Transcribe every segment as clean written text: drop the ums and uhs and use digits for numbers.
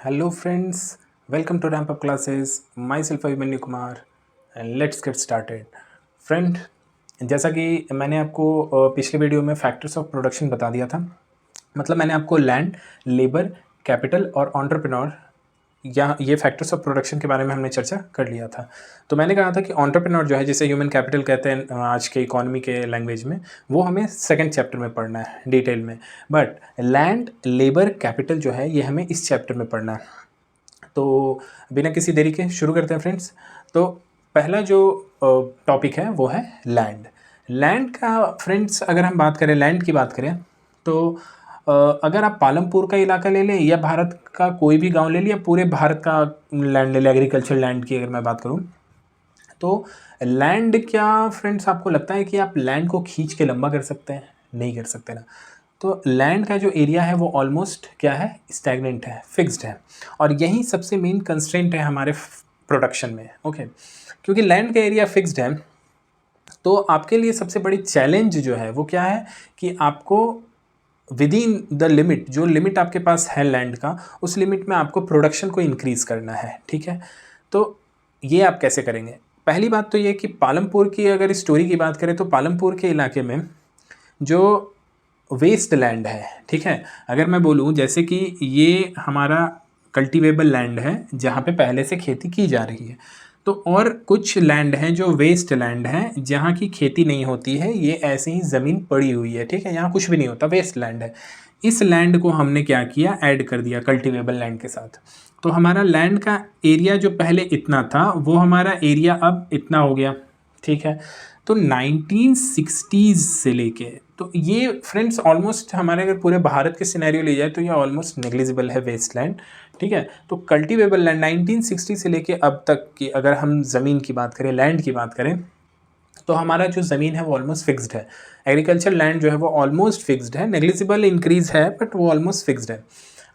Hello friends, welcome to Ramp Up Classes. Myself Abhimanyu Kumar and let's get started. Friend, जैसा कि मैंने आपको पिछले वीडियो में फैक्टर्स ऑफ प्रोडक्शन बता दिया था। मतलब मैंने आपको लैंड, लेबर, कैपिटल और एंटरप्रेन्योर या ये फैक्टर्स ऑफ प्रोडक्शन के बारे में हमने चर्चा कर लिया था। तो मैंने कहा था कि एंटरप्रेन्योर जो है, जिसे ह्यूमन कैपिटल कहते हैं आज के इकोनॉमी के लैंग्वेज में, वो हमें सेकंड चैप्टर में पढ़ना है डिटेल में। बट लैंड, लेबर, कैपिटल जो है ये हमें इस चैप्टर में पढ़ना है। तो बिना किसी देरी के शुरू करते हैं फ्रेंड्स। तो पहला जो टॉपिक है वो है लैंड। लैंड का फ्रेंड्स अगर हम बात करें, लैंड की बात करें तो अगर आप पालमपुर का इलाका ले लें या भारत का कोई भी गांव ले लिया, पूरे भारत का लैंड ले लें, एग्रीकल्चर लैंड की अगर मैं बात करूं तो लैंड क्या फ्रेंड्स, आपको लगता है कि आप लैंड को खींच के लंबा कर सकते हैं? नहीं कर सकते ना। तो लैंड का जो एरिया है वो ऑलमोस्ट क्या है, स्टैग्नेंट है, फिक्स्ड है। और यही सबसे मेन कंस्ट्रेंट है हमारे प्रोडक्शन में। ओके, क्योंकि लैंड का एरिया फिक्स्ड है तो आपके लिए सबसे बड़ी चैलेंज जो है वो क्या है कि आपको विद इन द लिमिट, जो लिमिट आपके पास है लैंड का, उस लिमिट में आपको प्रोडक्शन को इंक्रीज़ करना है। ठीक है, तो ये आप कैसे करेंगे? पहली बात तो ये कि पालमपुर की अगर स्टोरी की बात करें तो पालमपुर के इलाके में जो वेस्ट लैंड है, ठीक है, अगर मैं बोलूँ जैसे कि ये हमारा कल्टीवेबल लैंड है जहाँ पे पहले से खेती की जा रही है, तो और कुछ लैंड हैं जो वेस्ट लैंड हैं जहाँ की खेती नहीं होती है, ये ऐसे ही ज़मीन पड़ी हुई है। ठीक है, यहाँ कुछ भी नहीं होता, वेस्ट लैंड है। इस लैंड को हमने क्या किया, ऐड कर दिया कल्टीवेबल लैंड के साथ। तो हमारा लैंड का एरिया जो पहले इतना था वो हमारा एरिया अब इतना हो गया। ठीक है, तो 1960s से लेके तो ये फ्रेंड्स ऑलमोस्ट हमारे अगर पूरे भारत के सिनेरियो ले जाए तो ये ऑलमोस्ट नेग्लिजिबल है वेस्ट लैंड। ठीक है, तो कल्टीवेबल लैंड 1960 से लेके अब तक की अगर हम ज़मीन की बात करें, लैंड की बात करें, तो हमारा जो ज़मीन है वो ऑलमोस्ट फिक्स्ड है। एग्रीकल्चर लैंड जो है वो ऑलमोस्ट फिक्स्ड है, नेग्लिजिबल इंक्रीज़ है बट वो ऑलमोस्ट फिक्स्ड है।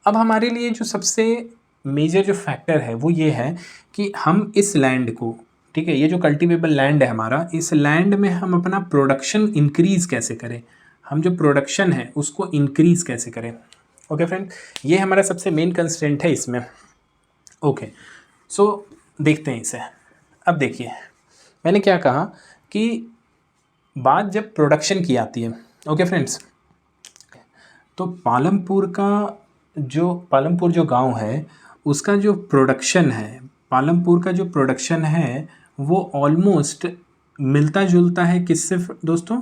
अब हमारे लिए जो सबसे मेजर जो फैक्टर है वो ये है कि हम इस लैंड को, ठीक है, ये जो कल्टीवेबल लैंड है हमारा, इस लैंड में हम अपना प्रोडक्शन इंक्रीज़ कैसे करें, हम जो प्रोडक्शन है उसको इंक्रीज़ कैसे करें। ओके फ्रेंड, ये हमारा सबसे मेन कंस्ट्रेंट है इसमें। ओके, सो देखते हैं इसे। अब देखिए, मैंने क्या कहा कि बात जब प्रोडक्शन की आती है, ओके फ्रेंड्स, तो पालमपुर जो गांव है उसका जो प्रोडक्शन है, पालमपुर का जो प्रोडक्शन है वो ऑलमोस्ट मिलता जुलता है किससे दोस्तों?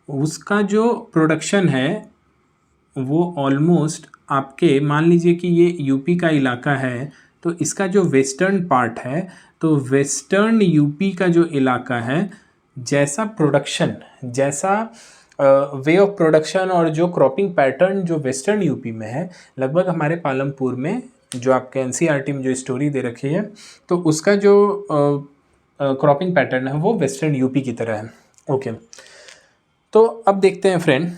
उसका जो प्रोडक्शन है वो ऑलमोस्ट आपके, मान लीजिए कि ये यूपी का इलाका है तो इसका जो वेस्टर्न पार्ट है, तो वेस्टर्न यूपी का जो इलाका है, जैसा प्रोडक्शन, जैसा वे ऑफ प्रोडक्शन और जो क्रॉपिंग पैटर्न जो वेस्टर्न यूपी में है, लगभग हमारे पालमपुर में जो आपके एनसीईआरटी में जो स्टोरी दे रखी है तो उसका जो क्रॉपिंग पैटर्न है वो वेस्टर्न यूपी की तरह है। ओके, तो अब देखते हैं फ्रेंड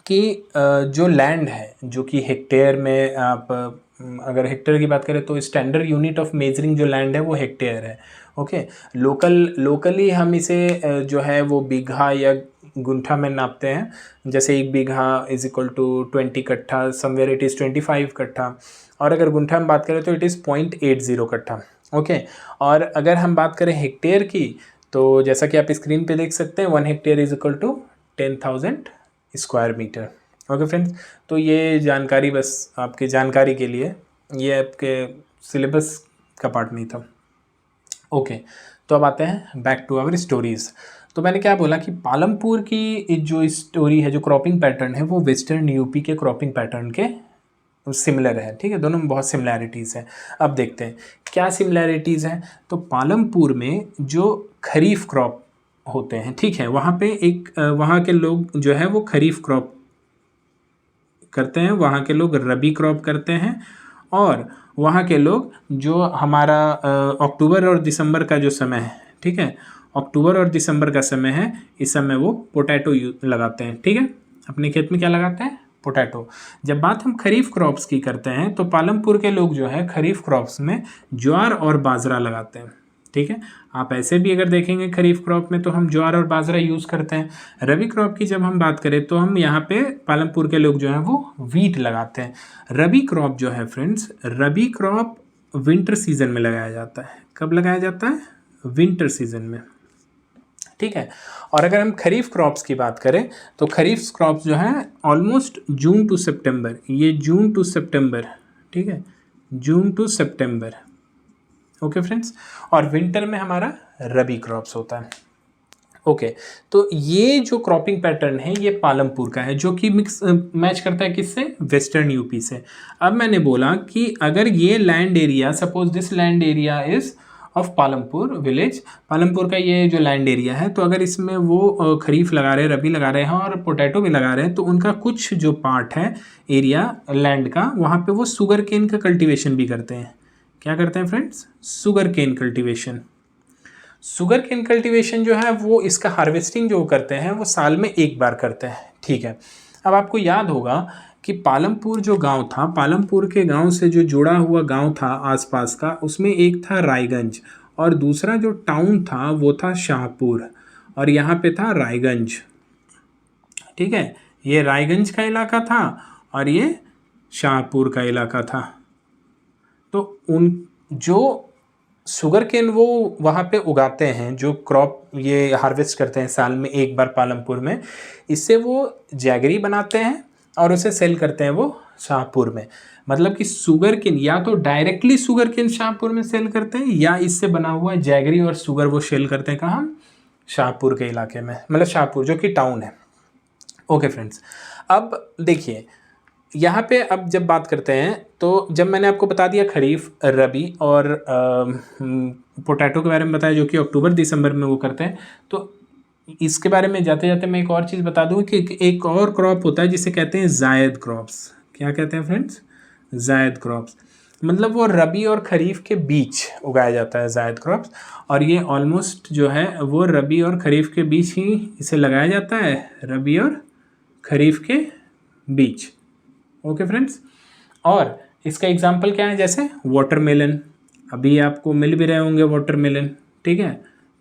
कि जो लैंड है, जो कि हेक्टेयर में आप अगर हेक्टेयर की बात करें तो स्टैंडर्ड यूनिट ऑफ मेजरिंग जो लैंड है वो हेक्टेयर है। ओके, लोकली हम इसे जो है वो बीघा या गुंठा में नापते हैं। जैसे 1 बीघा इज इक्वल टू 20 कट्ठा, समवेयर इट इज़ 25 कट्ठा, और अगर गुंठा में बात करें तो इट इज़ 0.80 कट्ठा। ओके, और अगर हम बात करें हेक्टेयर की तो जैसा कि आप स्क्रीन पे देख सकते हैं 1 hectare is equal to 10,000 square metre. Okay friends, तो ये जानकारी बस आपके जानकारी के लिए, ये आपके सिलेबस का पार्ट नहीं था। ओके, तो अब आते हैं बैक टू आवर स्टोरीज़। तो मैंने क्या बोला कि पालमपुर की जो स्टोरी है, जो क्रॉपिंग पैटर्न है वो वेस्टर्न यूपी के क्रॉपिंग पैटर्न के सिमिलर है। ठीक है, दोनों में बहुत सिमिलैरिटीज़ हैं। अब देखते हैं क्या सिमिलैरिटीज़ हैं। तो पालमपुर में जो खरीफ क्रॉप होते हैं, ठीक है, वहाँ पे एक वहाँ के लोग जो है वो खरीफ क्रॉप करते हैं, वहाँ के लोग रबी क्रॉप करते हैं, और वहाँ के लोग जो हमारा अक्टूबर और दिसंबर का जो समय है, ठीक है, अक्टूबर और दिसंबर का समय है, इस समय वो पोटैटो लगाते हैं। ठीक है, अपने खेत में क्या लगाते हैं? पोटैटो। जब बात हम खरीफ क्रॉप्स की करते हैं तो पालमपुर के लोग जो है खरीफ क्रॉप्स में ज्वार और बाजरा लगाते हैं। ठीक है। आप ऐसे भी अगर देखेंगे खरीफ क्रॉप में तो हम ज्वार और बाजरा यूज़ करते हैं। रबी क्रॉप की जब हम बात करें तो हम यहाँ पे पालमपुर के लोग जो हैं वो वीट लगाते हैं। रबी क्रॉप जो है फ्रेंड्स, रबी क्रॉप विंटर सीजन में लगाया जाता है। कब लगाया जाता है? विंटर सीजन में, ठीक है। और अगर हम खरीफ क्रॉप्स की बात करें तो खरीफ क्रॉप्स जो है ऑलमोस्ट जून टू सितंबर, ये जून टू सितंबर, ठीक है, जून टू सितंबर, ओके फ्रेंड्स। और विंटर में हमारा रबी क्रॉप्स होता है, ओके। तो ये जो क्रॉपिंग पैटर्न है ये पालमपुर का है, जो कि मिक्स मैच करता है किससे? वेस्टर्न यूपी से। अब मैंने बोला कि अगर ये land area, suppose this land area is of Palampur village, Palampur का ये जो लैंड एरिया है, तो अगर इसमें वो खरीफ लगा रहे हैं, रबी लगा रहे हैं और पोटैटो भी लगा रहे हैं, तो उनका कुछ जो पार्ट है एरिया लैंड का, वहाँ पे वो शुगर केन का कल्टीवेशन भी करते हैं। क्या करते हैं friends? Sugar cane cultivation. Sugar cane cultivation जो है वो इसका हार्वेस्टिंग जो करते हैं वो साल में एक बार करते हैं, ठीक है। अब आपको याद होगा कि पालमपुर जो गांव था, पालमपुर के गांव से जो जुड़ा हुआ गांव था आसपास का, उसमें एक था रायगंज और दूसरा जो टाउन था वो था शाहपुर, और यहाँ पे था रायगंज, ठीक है। ये रायगंज का इलाका था और ये शाहपुर का इलाका था। तो उन जो शुगर केन वो वहाँ पे उगाते हैं, जो क्रॉप ये हार्वेस्ट करते हैं साल में एक बार पालमपुर में, इससे वो जैगरी बनाते हैं और उसे सेल करते हैं वो शाहपुर में। मतलब कि शुगर केन या तो डायरेक्टली शुगर केन शाहपुर में सेल करते हैं, या इससे बना हुआ जैगरी और शुगर वो सेल करते हैं कहाँ? शाहपुर के इलाके में, मतलब शाहपुर जो कि टाउन है, ओके फ्रेंड्स। अब देखिए यहाँ पे अब जब बात करते हैं तो जब मैंने आपको बता दिया खरीफ, रबी और पोटैटो के बारे में बताया जो कि अक्टूबर दिसंबर में वो करते हैं, तो इसके बारे में जाते जाते मैं एक और चीज़ बता दूँ कि एक और क्रॉप होता है जिसे कहते हैं जायद क्रॉप्स। क्या कहते हैं फ्रेंड्स? जायद क्रॉप्स। मतलब वो रबी और खरीफ के बीच उगाया जाता है जायद क्रॉप्स, और ये ऑलमोस्ट जो है वो रबी और खरीफ के बीच ही इसे लगाया जाता है, रबी और खरीफ के बीच, ओके फ्रेंड्स। और इसका एग्जाम्पल क्या है? जैसे वाटरमेलन, अभी आपको मिल भी रहे होंगे वाटरमेलन, ठीक है,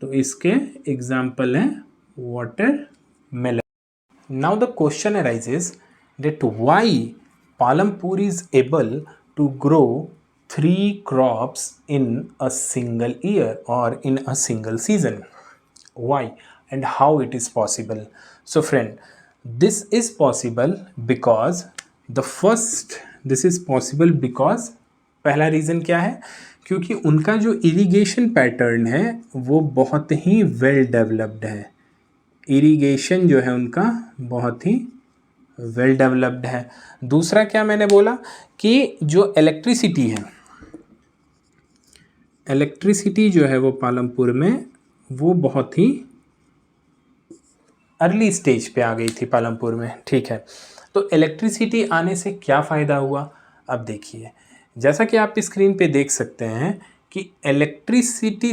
तो इसके एग्जाम्पल हैं watermelon. Now the question arises that why Palampur is able to grow 3 crops in a single year or in a single season. Why and how it is possible? So friend, this is possible because पहला reason क्या है? क्योंकि उनका जो irrigation pattern है वो बहुत ही well developed है। इरिगेशन जो है उनका बहुत ही वेल डेवलप्ड है। दूसरा क्या मैंने बोला कि जो इलेक्ट्रिसिटी है, इलेक्ट्रिसिटी जो है वो पालमपुर में वो बहुत ही अर्ली स्टेज पे आ गई थी पालमपुर में, ठीक है। तो इलेक्ट्रिसिटी आने से क्या फ़ायदा हुआ? अब देखिए, जैसा कि आप स्क्रीन पे देख सकते हैं कि इलेक्ट्रिसिटी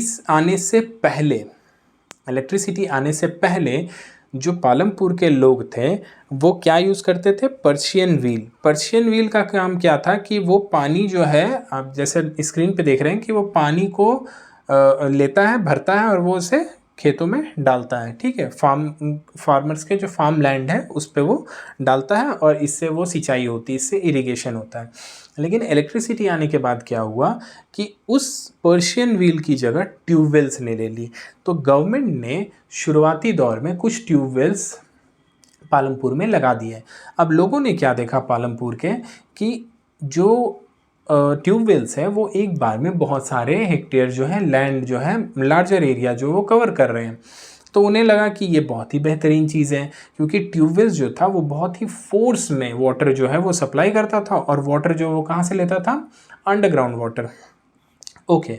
आने से पहले जो पालमपुर के लोग थे वो क्या यूज़ करते थे? Persian wheel. पर्शियन व्हील का काम क्या था कि वो पानी जो है, आप जैसे स्क्रीन पे देख रहे हैं कि वो पानी को लेता है, भरता है और वो उसे खेतों में डालता है, ठीक है। फार्मर्स के जो फार्म लैंड है उस पर वो डालता है और इससे वो सिंचाई होती है, इससे इरिगेशन होता है। लेकिन इलेक्ट्रिसिटी आने के बाद क्या हुआ कि उस पर्शियन व्हील की जगह ट्यूबवेल्स ने ले ली। तो गवर्नमेंट ने शुरुआती दौर में कुछ ट्यूबवेल्स पालमपुर में लगा दिए। अब लोगों ने क्या देखा पालमपुर के कि जो ट्यूबवेल्स है वो एक बार में बहुत सारे हेक्टेयर जो है लैंड जो है, लार्जर एरिया जो वो कवर कर रहे हैं। तो उन्हें लगा कि ये बहुत ही बेहतरीन चीज़ है, क्योंकि ट्यूबवेल्स जो था वो बहुत ही फोर्स में वाटर जो है वो सप्लाई करता था, और वाटर जो वो कहाँ से लेता था? Underground water, okay.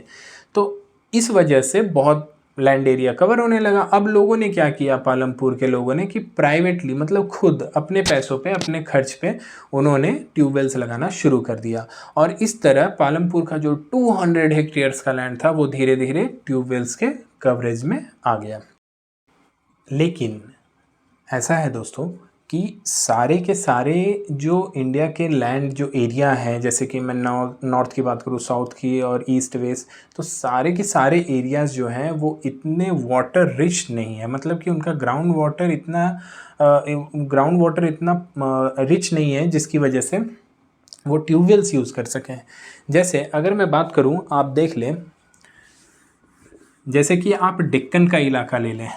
तो इस वजह से बहुत लैंड एरिया कवर होने लगा। अब लोगों ने क्या किया, पालमपुर के लोगों ने, कि प्राइवेटली, मतलब खुद अपने पैसों पे, अपने खर्च पे उन्होंने ट्यूबवेल्स लगाना शुरू कर दिया, और इस तरह पालमपुर का जो 200 हेक्टेयर्स का लैंड था वो धीरे धीरे ट्यूबवेल्स के कवरेज में आ गया। लेकिन ऐसा है दोस्तों कि सारे के सारे जो इंडिया के लैंड जो एरिया हैं, जैसे कि मैं नॉर्थ की बात करूँ, साउथ की और ईस्ट वेस्ट, तो सारे के सारे एरियाज़ जो हैं वो इतने वाटर रिच नहीं है, मतलब कि उनका ग्राउंड वाटर इतना रिच नहीं है जिसकी वजह से वो ट्यूबवेल्स यूज़ कर सकें। जैसे अगर मैं बात करूं, आप देख लें, जैसे कि आप डेक्कन का इलाका ले लें।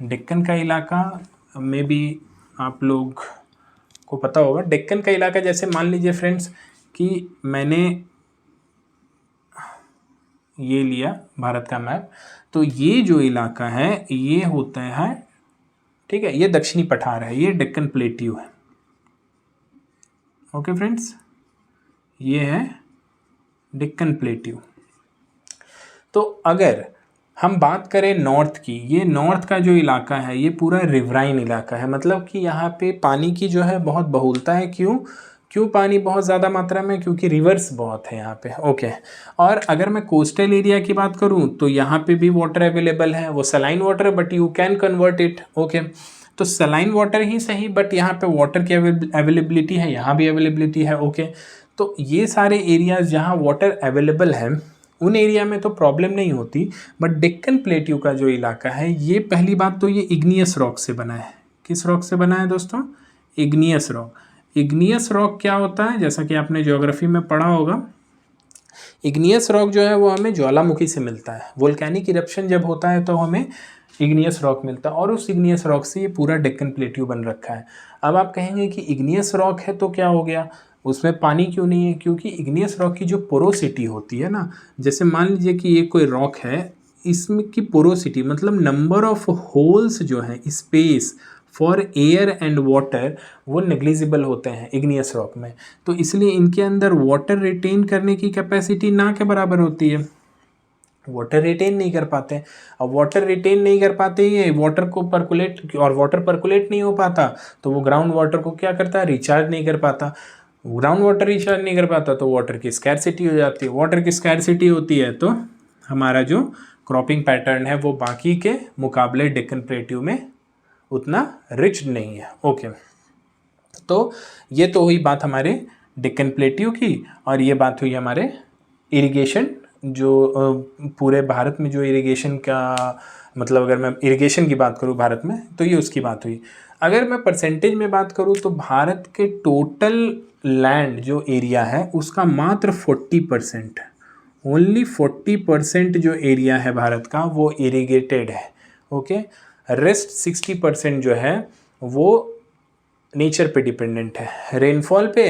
डेक्कन का इलाका में भी आप लोग को पता होगा। डेक्कन का इलाका, जैसे मान लीजिए फ्रेंड्स कि मैंने ये लिया भारत का मैप, तो ये जो इलाका है ये होता है, ठीक है, ये दक्षिणी पठार है, ये डेक्कन प्लेट्यू है। ओके फ्रेंड्स, ये है डेक्कन प्लेट्यू। तो अगर हम बात करें नॉर्थ की, ये नॉर्थ का जो इलाका है ये पूरा रिवराइन इलाका है, मतलब कि यहाँ पे पानी की जो है बहुत बहुलता है। क्यों पानी बहुत ज़्यादा मात्रा में? क्योंकि रिवर्स बहुत है यहाँ पे। ओके, और अगर मैं कोस्टल एरिया की बात करूँ तो यहाँ पे भी वाटर अवेलेबल है, वो saline water, but you can convert it. Okay, तो सलाइन वाटर ही सही, बट यहाँ पे वाटर की अवेलेबिलिटी है, यहाँ भी अवेलेबिलिटी है। ओके, तो ये सारे एरियाज जहाँ वाटर अवेलेबल है उन एरिया में तो प्रॉब्लम नहीं होती, बट डेक्कन प्लेट्यू का जो इलाका है, ये पहली बात तो ये इग्नियस रॉक से बना है। किस रॉक से बना है दोस्तों? Igneous rock. इग्नियस रॉक क्या होता है? जैसा कि आपने ज्योग्राफी में पढ़ा होगा, इग्नियस रॉक जो है वो हमें ज्वालामुखी से मिलता है। वोल्केनिक इरप्शन जब होता है तो हमें इग्नियस रॉक मिलता है, और उस इग्नियस रॉक से ये पूरा डेक्कन प्लेट्यू बन रखा है। अब आप कहेंगे कि इग्नियस रॉक है तो क्या हो गया, उसमें पानी क्यों नहीं है? क्योंकि इग्नियस रॉक की जो पोरोसिटी होती है ना, जैसे मान लीजिए कि ये कोई रॉक है, इसमें की पोरोसिटी मतलब नंबर ऑफ होल्स जो है, space for air and water, वो नेग्लिजिबल होते हैं इग्नियस रॉक में। तो इसलिए इनके अंदर वाटर रिटेन करने की कैपेसिटी ना के बराबर होती है, वाटर रिटेन नहीं कर पाते। अब वाटर रिटेन नहीं कर पाते, ये वाटर को परकुलेट, और वाटर परकुलेट नहीं हो पाता तो वो ग्राउंड वाटर को क्या करता है? रिचार्ज नहीं कर पाता। ग्राउंड वाटर रिचार्ज नहीं कर पाता तो वाटर की स्कैरसिटी हो जाती है। वाटर की स्कैरसिटी होती है तो हमारा जो क्रॉपिंग पैटर्न है वो बाकी के मुकाबले डेक्कन प्लेट्यू में उतना रिच नहीं है। ओके, तो ये तो हुई बात हमारे डेक्कन प्लेट्यू की, और ये बात हुई हमारे इरिगेशन, जो पूरे भारत में जो इरिगेशन का, मतलब अगर मैं इरिगेशन की बात करूँ भारत में तो ये उसकी बात हुई। अगर मैं परसेंटेज में बात करूँ तो भारत के टोटल लैंड जो एरिया है उसका मात्र 40%, ओनली 40% जो एरिया है भारत का वो इरिगेटेड है। ओके, रेस्ट 60% जो है वो नेचर पे डिपेंडेंट है, रेनफॉल पे,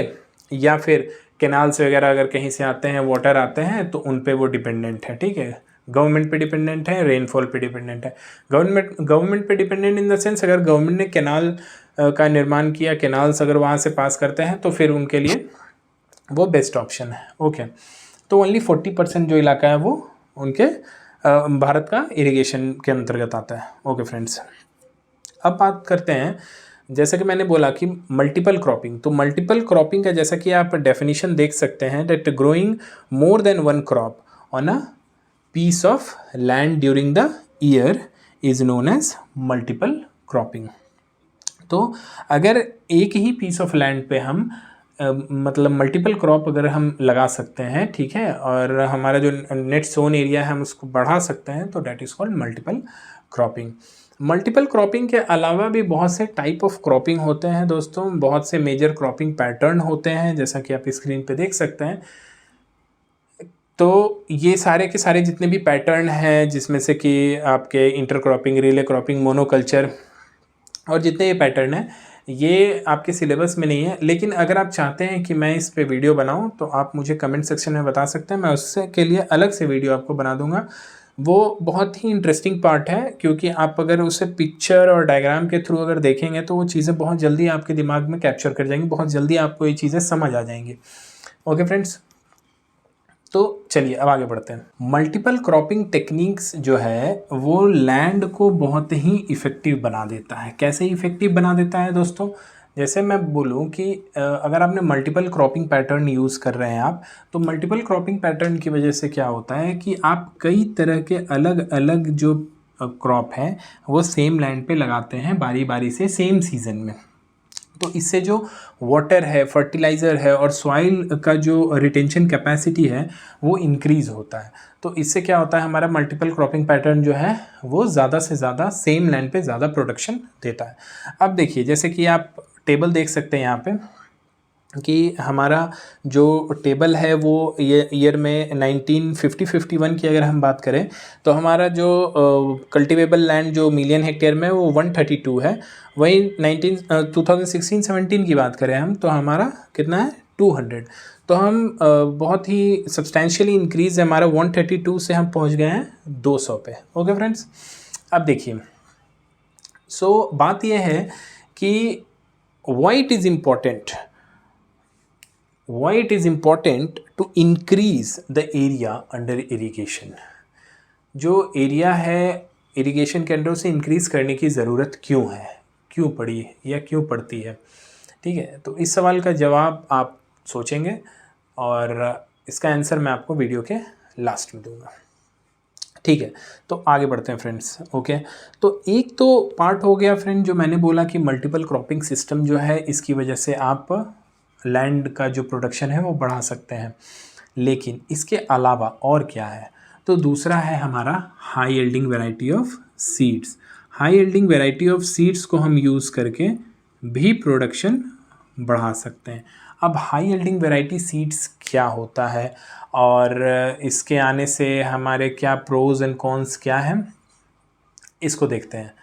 या फिर कैनाल्स वगैरह अगर कहीं से आते हैं, वाटर आते हैं तो उन पे वो डिपेंडेंट है। ठीक है, गवर्नमेंट पे डिपेंडेंट है, रेनफॉल पे डिपेंडेंट है। गवर्नमेंट पे डिपेंडेंट इन द सेंस, अगर गवर्नमेंट ने कैनाल का निर्माण किया, कैनाल्स अगर वहाँ से पास करते हैं तो फिर उनके लिए वो बेस्ट ऑप्शन है। ओके, तो ओनली 40% जो इलाका है वो उनके भारत का इरिगेशन के अंतर्गत आता है। ओके फ्रेंड्स, अब बात करते हैं, जैसे कि मैंने बोला कि मल्टीपल क्रॉपिंग, तो मल्टीपल क्रॉपिंग का जैसा कि आप डेफिनेशन देख सकते हैं, that growing more than one crop on a piece of land during the year is known as multiple cropping. तो अगर एक ही पीस ऑफ लैंड पे हम मतलब मल्टीपल क्रॉप अगर हम लगा सकते हैं, ठीक है, और हमारा जो नेट सोन एरिया है हम उसको बढ़ा सकते हैं, तो that is called multiple cropping. Multiple cropping के अलावा भी बहुत से टाइप ऑफ क्रॉपिंग होते हैं दोस्तों, बहुत से मेजर क्रॉपिंग पैटर्न होते हैं, जैसा कि आप स्क्रीन पे देख सकते हैं। तो ये सारे के सारे जितने भी पैटर्न हैं, जिसमें से कि आपके इंटरक्रॉपिंग, रिले क्रॉपिंग, मोनोकल्चर, और जितने ये पैटर्न हैं ये आपके सिलेबस में नहीं है, लेकिन अगर आप चाहते हैं कि मैं इस पे वीडियो बनाऊं तो आप मुझे कमेंट सेक्शन में बता सकते हैं, मैं उससे के लिए अलग से वीडियो आपको बना दूंगा। वो बहुत ही इंटरेस्टिंग पार्ट है, क्योंकि आप अगर उसे पिक्चर और डायग्राम के थ्रू अगर देखेंगे तो वो चीज़ें बहुत जल्दी आपके दिमाग में कैप्चर कर जाएंगी, बहुत जल्दी आपको ये चीज़ें समझ आ जाएंगी। ओके फ्रेंड्स, तो चलिए अब आगे बढ़ते हैं। मल्टीपल क्रॉपिंग टेक्निक्स जो है वो लैंड को बहुत ही इफ़ेक्टिव बना देता है। कैसे इफ़ेक्टिव बना देता है दोस्तों? जैसे मैं बोलूँ कि अगर आपने मल्टीपल क्रॉपिंग पैटर्न यूज़ कर रहे हैं आप, तो मल्टीपल क्रॉपिंग पैटर्न की वजह से क्या होता है कि आप कई तरह के अलग अलग जो क्रॉप हैं वो सेम लैंड पे लगाते हैं बारी बारी से, सेम सीज़न में। तो इससे जो वाटर है, फर्टिलाइज़र है और सॉइल का जो रिटेंशन कैपेसिटी है वो इंक्रीज़ होता है। तो इससे क्या होता है, हमारा मल्टीपल क्रॉपिंग पैटर्न जो है वो ज़्यादा से ज़्यादा सेम लैंड पे ज़्यादा प्रोडक्शन देता है। अब देखिए, जैसे कि आप टेबल देख सकते हैं यहाँ पे कि हमारा जो टेबल है वो ये ईयर में 1950-51 की अगर हम बात करें तो हमारा जो कल्टिवेबल लैंड जो मिलियन हेक्टेयर में वो 132 है। वही 2016-17 की बात करें हम तो हमारा कितना है 200। तो हम बहुत ही सब्सटैंशियली इंक्रीज है, हमारा 132 से हम पहुंच गए हैं 200 पे। ओके फ्रेंड्स, अब देखिए, बात यह है कि why it is important to increase the area under irrigation. जो एरिया है इरिगेशन के अंडर उसे इंक्रीज़ करने की ज़रूरत क्यों है, क्यों पड़ी या क्यों पड़ती है, ठीक है। तो इस सवाल का जवाब आप सोचेंगे और इसका आंसर मैं आपको वीडियो के लास्ट में दूंगा, ठीक है। तो आगे बढ़ते हैं फ्रेंड्स। ओके, तो एक तो पार्ट हो गया फ्रेंड जो मैंने बोला कि मल्टीपल क्रॉपिंग सिस्टम जो है इसकी वजह से आप लैंड का जो प्रोडक्शन है वो बढ़ा सकते हैं, लेकिन इसके अलावा और क्या है, तो दूसरा है हमारा high yielding variety of seeds. High yielding variety of seeds को हम यूज़ करके भी प्रोडक्शन बढ़ा सकते हैं। अब हाई यील्डिंग वैरायटी सीड्स क्या होता है और इसके आने से हमारे क्या प्रोज एंड कॉन्स क्या हैं, इसको देखते हैं।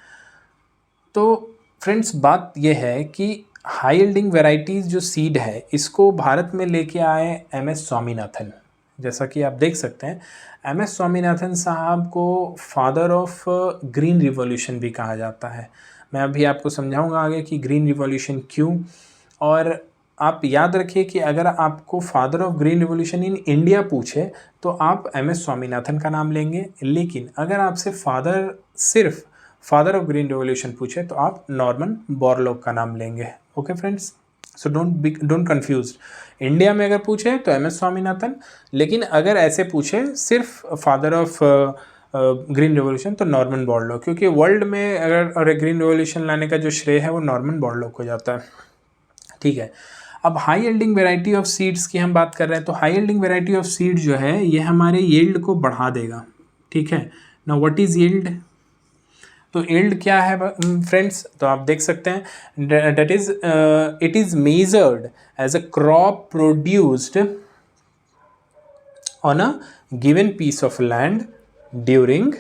तो फ्रेंड्स, बात यह है कि हाई यील्डिंग वैरायटीज़ जो सीड है इसको भारत में लेके आए MS स्वामीनाथन। जैसा कि आप देख सकते हैं, MS स्वामीनाथन साहब को फादर ऑफ ग्रीन रिवॉल्यूशन भी कहा जाता है। मैं अभी आपको समझाऊंगा आगे कि ग्रीन रिवॉल्यूशन क्यों। और आप याद रखिए कि अगर आपको father of green revolution in India पूछे तो आप MS स्वामीनाथन का नाम लेंगे, लेकिन अगर आपसे सिर्फ फादर ऑफ ग्रीन रिवॉल्यूशन पूछे तो आप नॉर्मन बोरलॉग का नाम लेंगे। Okay friends, so don't confuse. India में अगर पूछे तो MS स्वामीनाथन, लेकिन अगर ऐसे पूछे सिर्फ फादर ऑफ ग्रीन रिवॉल्यूशन तो नॉर्मन बोरलॉग, क्योंकि वर्ल्ड में अगर ग्रीन रिवॉल्यूशन लाने का जो श्रेय है वो नॉर्मन बोरलॉग को जाता है, ठीक है। अब high yielding variety of seeds की हम बात कर रहे हैं, तो high yielding variety of seed जो है ये हमारे यील्ड को बढ़ा देगा, ठीक है ना। व्हाट इज यील्ड, तो यील्ड क्या है फ्रेंड्स, तो आप देख सकते हैं that is it is measured as a crop produced on a given piece of land during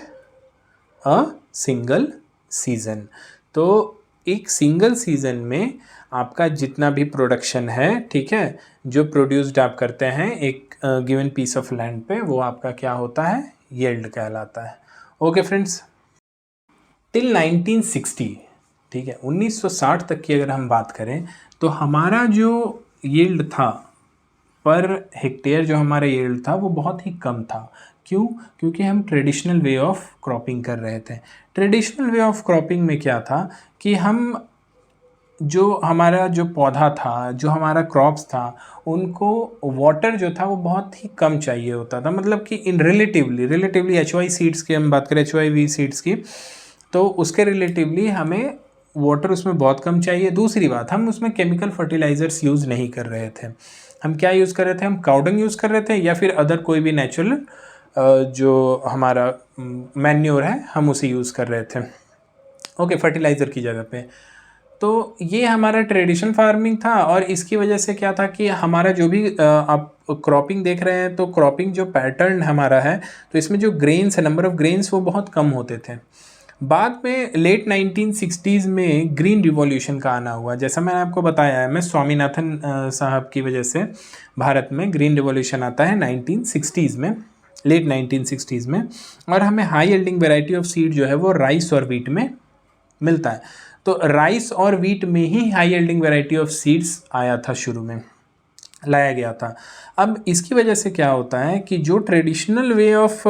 a single season. तो एक सिंगल सीजन में आपका जितना भी प्रोडक्शन है, ठीक है, जो प्रोड्यूस्ड आप करते हैं एक गिवन पीस ऑफ लैंड पे, वो आपका क्या होता है, यील्ड कहलाता है। ओके फ्रेंड्स, टिल 1960, ठीक है, 1960 तक की अगर हम बात करें तो हमारा जो यील्ड था पर हेक्टेयर, जो हमारा यील्ड था वो बहुत ही कम था। क्यों? क्योंकि हम ट्रेडिशनल वे ऑफ क्रॉपिंग कर रहे थे। ट्रेडिशनल वे ऑफ क्रॉपिंग में क्या था कि हम जो हमारा जो पौधा था, जो हमारा क्रॉप्स था, उनको वाटर जो था वो बहुत ही कम चाहिए होता था। मतलब कि इन रिलेटिवली HY सीड्स की हम बात करें, HYV सीड्स की, तो उसके रिलेटिवली हमें वाटर उसमें बहुत कम चाहिए। दूसरी बात, हम उसमें केमिकल फर्टिलाइज़र्स यूज़ नहीं कर रहे थे। हम क्या यूज़ कर रहे थे, हम काउडंग यूज़ कर रहे थे या फिर अदर कोई भी नेचुरल जो हमारा मैन्योर है हम उसे यूज़ कर रहे थे, ओके, फर्टिलाइज़र की जगह पे। तो ये हमारा ट्रेडिशनल फार्मिंग था और इसकी वजह से क्या था कि हमारा जो भी आप क्रॉपिंग देख रहे हैं, तो क्रॉपिंग जो पैटर्न हमारा है, तो इसमें जो ग्रेन्स है, नंबर ऑफ ग्रेन्स वो बहुत कम होते थे। बाद में लेट 1960s में ग्रीन रिवॉल्यूशन का आना हुआ। जैसा मैंने आपको बताया है, मैं स्वामीनाथन साहब की वजह से भारत में ग्रीन रिवॉल्यूशन आता है 1960s में, लेट 1960s में, और हमें high yielding variety of seed जो है वो राइस और वीट में मिलता है। तो राइस और वीट में ही high yielding variety of seeds आया था, शुरू में लाया गया था। अब इसकी वजह से क्या होता है कि जो ट्रेडिशनल वे ऑफ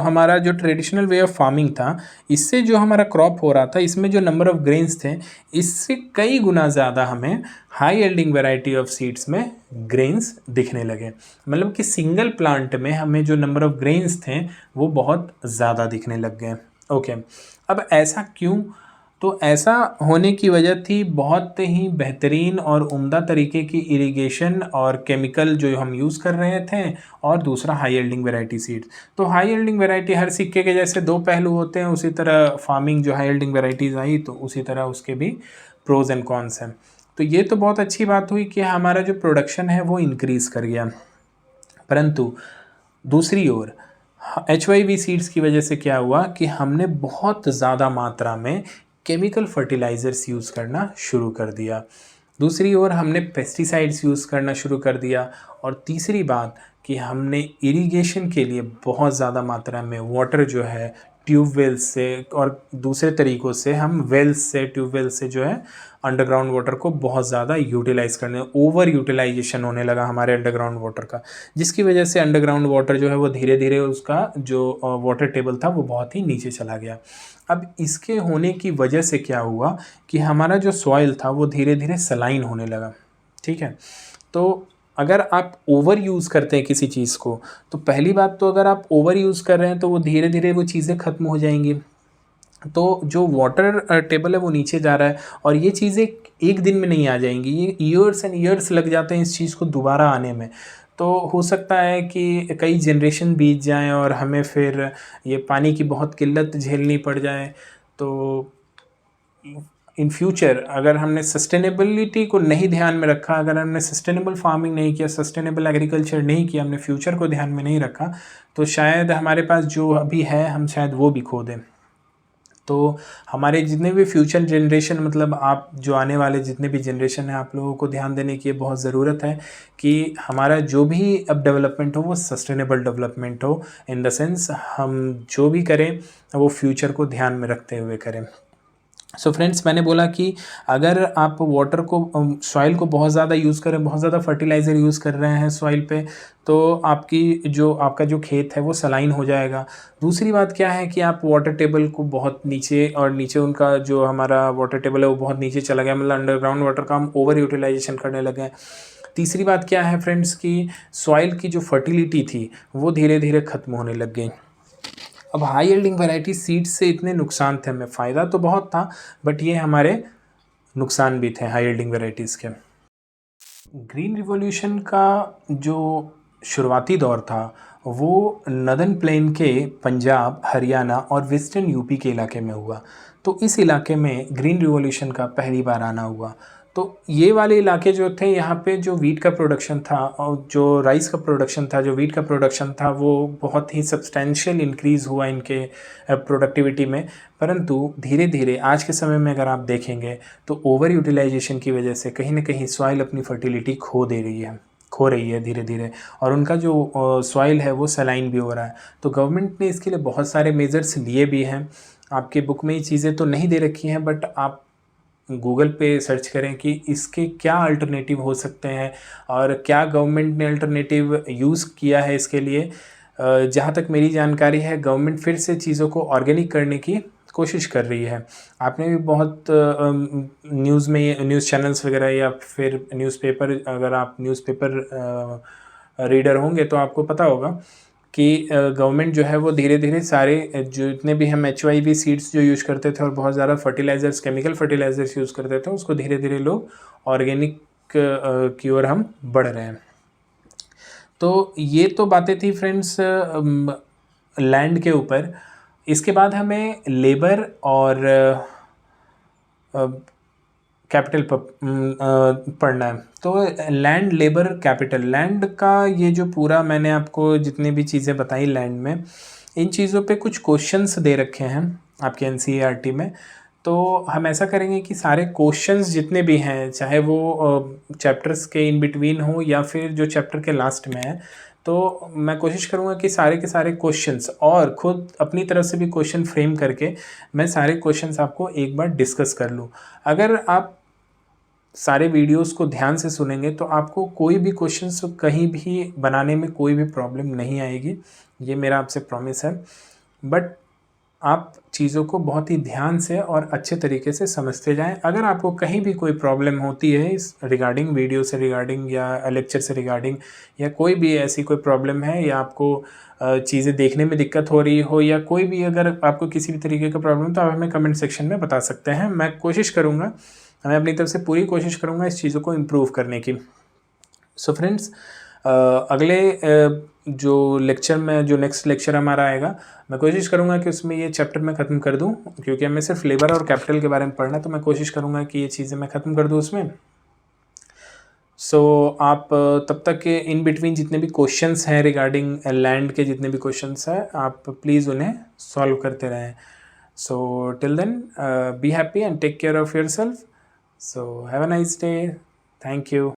हमारा जो ट्रेडिशनल वे ऑफ फार्मिंग था, इससे जो हमारा क्रॉप हो रहा था, इसमें जो नंबर ऑफ ग्रेन्स थे, इससे कई गुना ज़्यादा हमें high yielding variety of seeds में ग्रेन्स दिखने लगे। मतलब कि सिंगल प्लांट में हमें जो नंबर ऑफ ग्रेन्स थे वो बहुत ज़्यादा दिखने लग गए। ओके, अब ऐसा क्यों? तो ऐसा होने की वजह थी बहुत ही बेहतरीन और उम्दा तरीके की इरिगेशन और केमिकल जो हम यूज़ कर रहे थे, और दूसरा हाई यील्डिंग वैरायटी सीड्स। तो हाई यील्डिंग वैरायटी, हर सिक्के के जैसे दो पहलू होते हैं, उसी तरह फार्मिंग जो हाई यील्डिंग वैरायटीज़ आई तो उसी तरह उसके भी प्रोज एंड कॉन्स हैं। तो ये तो बहुत अच्छी बात हुई कि हमारा जो प्रोडक्शन है वो इंक्रीज़ कर गया। परंतु दूसरी ओर HYV सीड्स की वजह से क्या हुआ कि हमने बहुत ज़्यादा मात्रा में केमिकल फर्टिलाइज़र्स यूज़ करना शुरू कर दिया। दूसरी ओर हमने पेस्टिसाइड्स यूज़ करना शुरू कर दिया। और तीसरी बात कि हमने इरिगेशन के लिए बहुत ज़्यादा मात्रा में वाटर जो है ट्यूबवेल से और दूसरे तरीक़ों से, हम वेल्स से, ट्यूबवेल से जो है अंडरग्राउंड वाटर को बहुत ज़्यादा यूटिलाइज़ करने, ओवर यूटिलाइजेशन होने लगा हमारे अंडरग्राउंड वाटर का, जिसकी वजह से अंडरग्राउंड वाटर जो है वो धीरे धीरे उसका जो वाटर टेबल था वो बहुत ही नीचे चला गया। अब इसके होने की वजह से क्या हुआ कि हमारा जो सॉइल था वो धीरे धीरे सलाइन होने लगा। ठीक है, तो अगर आप ओवर यूज़ करते हैं किसी चीज़ को, तो पहली बात तो अगर आप ओवर यूज़ कर रहे हैं तो वो धीरे धीरे वो चीज़ें ख़त्म हो जाएंगी। तो जो वाटर टेबल है वो नीचे जा रहा है, और ये चीज़ें एक दिन में नहीं आ जाएंगी, ये ईयर्स एंड ईयर्स लग जाते हैं इस चीज़ को दोबारा आने में। तो हो सकता है कि कई जनरेशन बीत जाएं और हमें फिर ये पानी की बहुत किल्लत झेलनी पड़ जाए। तो इन फ्यूचर अगर हमने सस्टेनेबिलिटी को नहीं ध्यान में रखा, अगर हमने सस्टेनेबल फार्मिंग नहीं किया, सस्टेनेबल एग्रीकल्चर नहीं किया, हमने फ्यूचर को ध्यान में नहीं रखा, तो शायद हमारे पास जो अभी है हम शायद वो भी खो दें। तो हमारे जितने भी फ्यूचर जनरेशन, मतलब आप जो आने वाले जितने भी जनरेशन हैं, आप लोगों को ध्यान देने की बहुत ज़रूरत है कि हमारा जो भी अब डेवलपमेंट हो वो सस्टेनेबल डेवलपमेंट हो। इन द सेंस हम जो भी करें वो फ्यूचर को ध्यान में रखते हुए करें। सो फ्रेंड्स, मैंने बोला कि अगर आप वाटर को, सॉइल को बहुत ज़्यादा यूज़ करें, बहुत ज़्यादा फर्टिलाइज़र यूज़ कर रहे हैं सॉइल पे, तो आपका जो खेत है वो सलाइन हो जाएगा। दूसरी बात क्या है कि आप वाटर टेबल को बहुत नीचे, और नीचे उनका जो हमारा वाटर टेबल है वो बहुत नीचे चला गया, मतलब अंडरग्राउंड वाटर का हम ओवर यूटिलाइजेशन करने लगे हैं। तीसरी बात क्या है फ्रेंड्स कि सॉइल की जो फर्टिलिटी थी वो धीरे धीरे ख़त्म होने लग गई। अब हाई यील्डिंग वैरायटी सीड्स से इतने नुकसान थे, हमें फ़ायदा तो बहुत था, बट ये हमारे नुकसान भी थे हाई यील्डिंग वैरायटीज़ के। ग्रीन रिवॉल्यूशन का जो शुरुआती दौर था वो नदर्न प्लेन के पंजाब, हरियाणा और वेस्टर्न यूपी के इलाके में हुआ। तो इस इलाके में ग्रीन रिवॉल्यूशन का पहली बार आना हुआ। तो ये वाले इलाके जो थे, यहाँ पे जो वीट का प्रोडक्शन था और जो राइस का प्रोडक्शन था, जो वीट का प्रोडक्शन था, वो बहुत ही सब्सटेंशियल इंक्रीज़ हुआ इनके प्रोडक्टिविटी में। परंतु धीरे धीरे आज के समय में अगर आप देखेंगे तो ओवर यूटिलाइजेशन की वजह से कहीं ना कहीं सॉइल अपनी फर्टिलिटी खो रही है धीरे धीरे, और उनका जो सॉइल है वो सलाइन भी हो रहा है। तो गवर्नमेंट ने इसके लिए बहुत सारे मेजर्स लिए भी हैं। आपके बुक में ये चीज़ें तो नहीं दे रखी हैं, बट आप गूगल पे सर्च करें कि इसके क्या अल्टरनेटिव हो सकते हैं और क्या गवर्नमेंट ने अल्टरनेटिव यूज़ किया है इसके लिए। जहाँ तक मेरी जानकारी है, गवर्नमेंट फिर से चीज़ों को ऑर्गेनिक करने की कोशिश कर रही है। आपने भी बहुत न्यूज़ में, न्यूज़ चैनल्स वगैरह या फिर न्यूज़पेपर, अगर आप न्यूज़पेपर रीडर होंगे तो आपको पता होगा कि गवर्नमेंट जो है वो धीरे धीरे सारे जितने भी हम HYV सीड्स जो यूज़ करते थे और बहुत ज़्यादा फर्टिलाइज़र्स, केमिकल फर्टिलाइज़र्स यूज़ करते थे, उसको धीरे धीरे लोग ऑर्गेनिक की ओर हम बढ़ रहे हैं। तो ये तो बातें थी फ्रेंड्स लैंड के ऊपर। इसके बाद हमें लेबर और कैपिटल पढ़ना है। तो लैंड, लेबर, कैपिटल, लैंड का ये जो पूरा मैंने आपको जितनी भी चीज़ें बताई लैंड में, इन चीज़ों पे कुछ क्वेश्चंस दे रखे हैं आपके NCERT में। तो हम ऐसा करेंगे कि सारे क्वेश्चंस जितने भी हैं, चाहे वो चैप्टर्स के इन बिटवीन हो या फिर जो चैप्टर के लास्ट में है, तो मैं कोशिश करूँगा कि सारे के सारे क्वेश्चंस और खुद अपनी तरफ से भी क्वेश्चन फ्रेम करके मैं सारे क्वेश्चंस आपको एक बार डिस्कस कर लूँ। अगर आप सारे वीडियोस को ध्यान से सुनेंगे तो आपको कोई भी क्वेश्चंस कहीं भी बनाने में कोई भी प्रॉब्लम नहीं आएगी, ये मेरा आपसे प्रॉमिस है। बट आप चीज़ों को बहुत ही ध्यान से और अच्छे तरीके से समझते जाएं। अगर आपको कहीं भी कोई प्रॉब्लम होती है इस रिगार्डिंग वीडियो से रिगार्डिंग या लेक्चर से रिगार्डिंग, या कोई भी ऐसी कोई प्रॉब्लम है, या आपको चीज़ें देखने में दिक्कत हो रही हो, या कोई भी अगर आपको किसी भी तरीके का प्रॉब्लम, तो आप हमें कमेंट सेक्शन में बता सकते हैं। मैं कोशिश करूँगा, मैं अपनी तरफ से पूरी कोशिश करूँगा इस चीज़ों को इम्प्रूव करने की। सो फ्रेंड्स, अगले जो लेक्चर में, जो नेक्स्ट लेक्चर हमारा आएगा, मैं कोशिश करूँगा कि उसमें ये चैप्टर मैं ख़त्म कर दूँ, क्योंकि हमें सिर्फ लेबर और कैपिटल के बारे में पढ़ना है, तो मैं कोशिश करूँगा कि ये चीज़ें मैं ख़त्म कर दूँ उसमें। सो आप तब तक के इन बिटवीन जितने भी क्वेश्चंस हैं रिगार्डिंग लैंड के, जितने भी क्वेश्चंस हैं, आप प्लीज़ उन्हें सॉल्व करते रहें। So till then, be happy and take care of yourself. So have a nice day. Thank you.